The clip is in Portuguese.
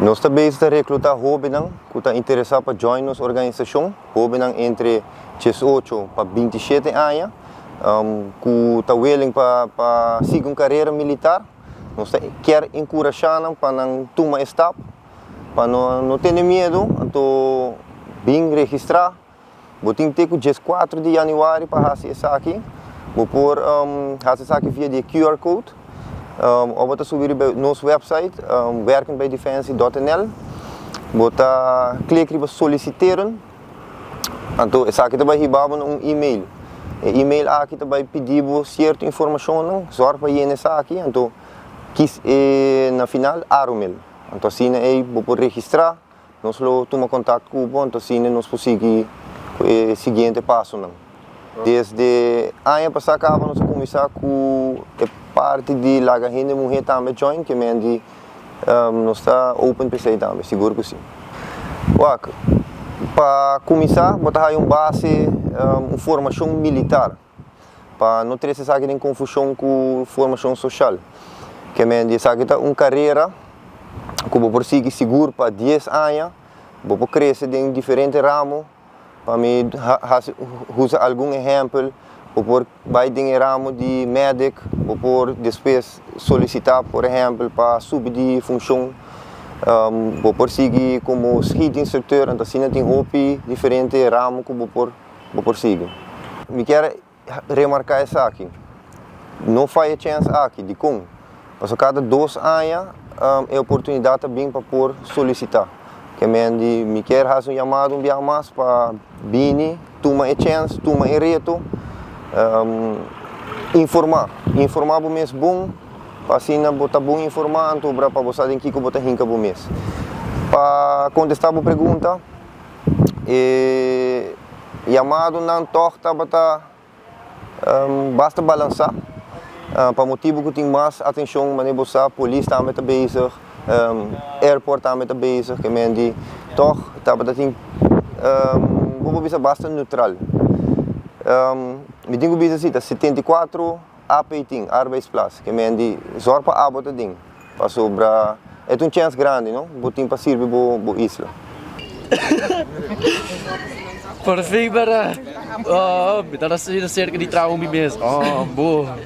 Nós também estamos a recrutar jovens que estão interessados para join nossa organização, jovens entre 18 para 27 anos, que estão willing para seguir uma carreira militar. Nós queremos encorajar para não tomar step, para não ter medo, então bem registrar. Vou ter que dia 4 de janeiro para fazer isso aqui. Vou pôr fazer isso aqui via de QR Code. Ou vou subir no nosso website, werkenbijdefensie.nl. Vou clicar para solicitar. Então, isso aqui também recebe um e-mail. O e-mail aqui também pedir certa informação, só para ir nessa aqui. Então, na final, arrumel. Então, assim, eu vou registrar. Nós tomamos contato com o então, assim, nós conseguimos o seguinte passo. Desde ano passado, nós começamos com parte de laga gente mulher também join, que mendi nós está open PC também, seguro que sim. Para começar, botar uma base, uma formação militar, para não ter essa confusão com formação social. Que mendi essa uma carreira que vou prosseguir seguro para 10 anos, vou crescer em diferentes ramos, para me usar algum exemplo. Vou vai em ramo de médico, vou depois solicitar, por exemplo, para subir de função, vou seguir como ski instrutor, então assim tem hobby diferente ramo que vou seguir. Me quero remarcar isso aqui, não faz chance aqui de como, mas cada 2 anos é oportunidade também para solicitar. Que me quero fazer chamado um dia mais para vir, tomar a chance, tomar a reto. Informar o mês bom, para assim botar bom informar, então para você tem que botar rinca bom mês. Para contestar a pergunta, chamado não torta basta balançar, para motivo que tem mais atenção, mas você polícia também está bezig, airport também está bezig, que mendi toch tem vou bisa basta neutral. Me digo que 74 AP10 arbeidsplaats, que mendi zorg para abo te ding, para sobra é chance grande, não? Botim para servir bo isla. Perfeito, para. Oh, kita rasa cerca de trauma mesmo. Oh, boa.